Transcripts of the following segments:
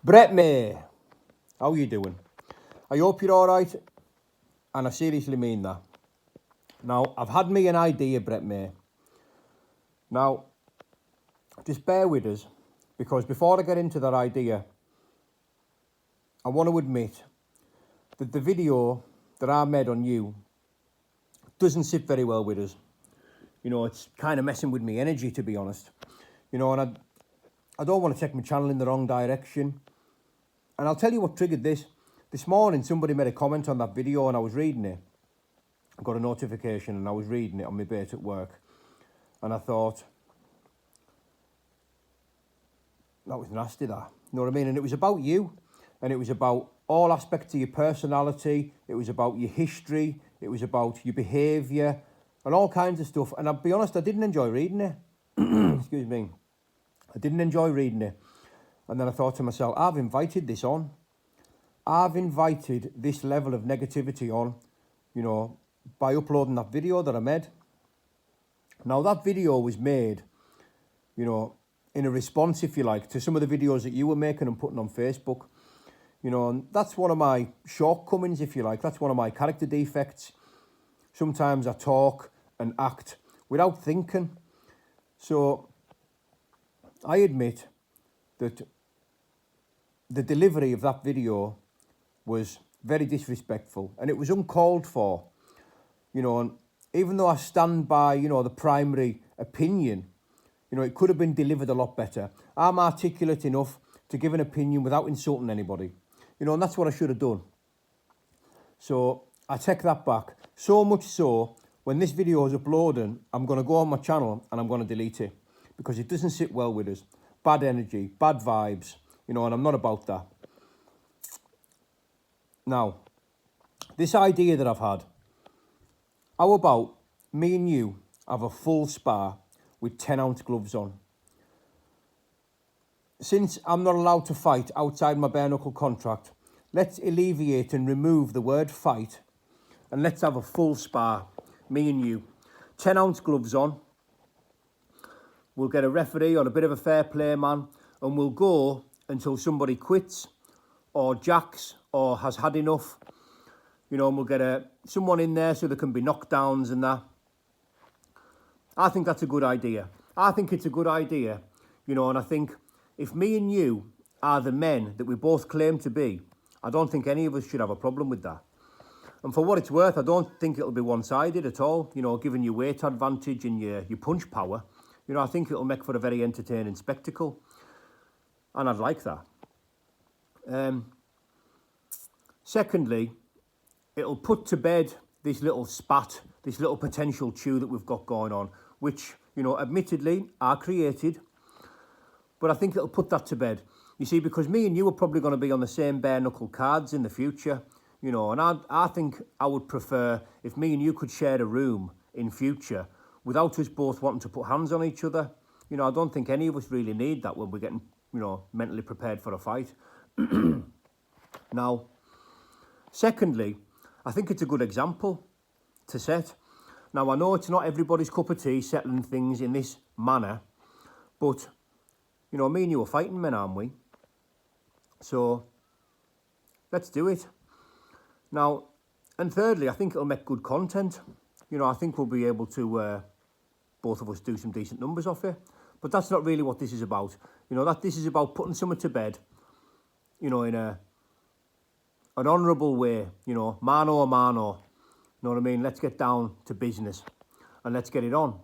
Brett May, how you doing? I hope you're all right, and I seriously mean that. Now, I've had me an idea, Brett May. Now, just bear with us, because before I get into that idea, I want to admit that the video that I made on you doesn't sit very well with us. You know, it's kind of messing with me energy, to be honest. You know, and I don't want to take my channel in the wrong direction. And I'll tell you what triggered this. This morning, somebody made a comment on that video and I was reading it. I got a notification and I was reading it on my bait at work. And I thought, that was nasty, that. You know what I mean? And it was about you. And it was about all aspects of your personality. It was about your history. It was about your behaviour and all kinds of stuff. And I'll be honest, I didn't enjoy reading it. Excuse me. I didn't enjoy reading it. And then I thought to myself, I've invited this on. I've invited this level of negativity on, you know, by uploading that video that I made. Now, that video was made, you know, in a response, if you like, to some of the videos that you were making and putting on Facebook. You know, and that's one of my shortcomings, if you like. That's one of my character defects. Sometimes I talk and act without thinking. So I admit that the delivery of that video was very disrespectful and it was uncalled for. You know, and even though I stand by, you know, the primary opinion, you know, it could have been delivered a lot better. I'm articulate enough to give an opinion without insulting anybody. You know, and that's what I should have done. So I take that back. So much so, when this video is uploading, I'm going to go on my channel and I'm going to delete it because it doesn't sit well with us. Bad energy, bad vibes, you know, and I'm not about that. Now, this idea that I've had, how about me and you have a full spar with 10-ounce gloves on? Since I'm not allowed to fight outside my bare knuckle contract, let's alleviate and remove the word fight and let's have a full spar, me and you. 10-ounce gloves on. We'll get a referee or a bit of a fair play man and we'll go until somebody quits or jacks or has had enough. You know, and we'll get someone in there so there can be knockdowns and that. I think that's a good idea. I think it's a good idea, you know, and I think if me and you are the men that we both claim to be, I don't think any of us should have a problem with that. And for what it's worth, I don't think it'll be one-sided at all, you know, given your weight advantage and your punch power. You know, I think it'll make for a very entertaining spectacle. And I'd like that. Secondly, it'll put to bed this little spat, this little potential chew that we've got going on, which, you know, admittedly, I created. But I think it'll put that to bed. You see, because me and you are probably going to be on the same bare-knuckle cards in the future, you know, and I think I would prefer if me and you could share a room in future without us both wanting to put hands on each other. You know, I don't think any of us really need that when we're getting, you know, mentally prepared for a fight. Now, secondly, I think it's a good example to set. Now, I know it's not everybody's cup of tea settling things in this manner, but, you know, me and you are fighting men, aren't we? So, let's do it. Now, and thirdly, I think it'll make good content. You know, I think we'll be able to, both of us, do some decent numbers off it. But that's not really what this is about. You know, this is about putting someone to bed, you know, in an honourable way, you know, mano a mano. You know what I mean? Let's get down to business and let's get it on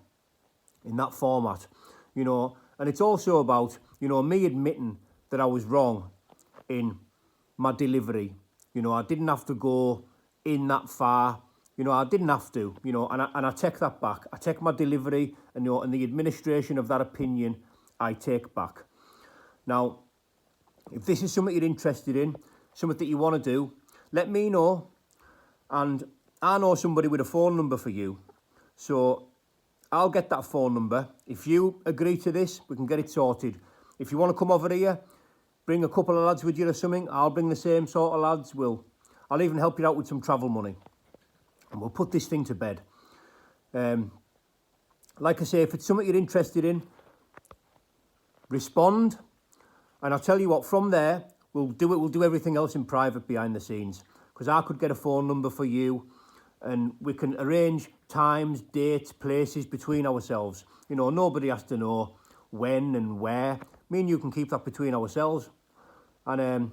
in that format, you know. And it's also about, you know, me admitting that I was wrong in my delivery. You know, I didn't have to go in that far. You know, I didn't have to, you know, and I take that back. I take my delivery and, you know, and the administration of that opinion, I take back. Now, if this is something you're interested in, something that you want to do, let me know. And I know somebody with a phone number for you. So I'll get that phone number. If you agree to this, we can get it sorted. If you want to come over here, bring a couple of lads with you or something, I'll bring the same sort of lads. I'll even help you out with some travel money. And we'll put this thing to bed. Like I say, if it's something you're interested in, respond. And I'll tell you what, from there, we'll do everything else in private behind the scenes. Because I could get a phone number for you and we can arrange times, dates, places between ourselves. You know, nobody has to know when and where. Me and you can keep that between ourselves. And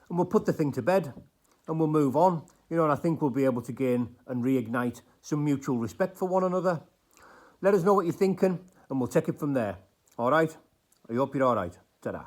we'll put the thing to bed and we'll move on. You know, and I think we'll be able to gain and reignite some mutual respect for one another. Let us know what you're thinking and we'll take it from there. All right? I hope you're all right. Ta-da.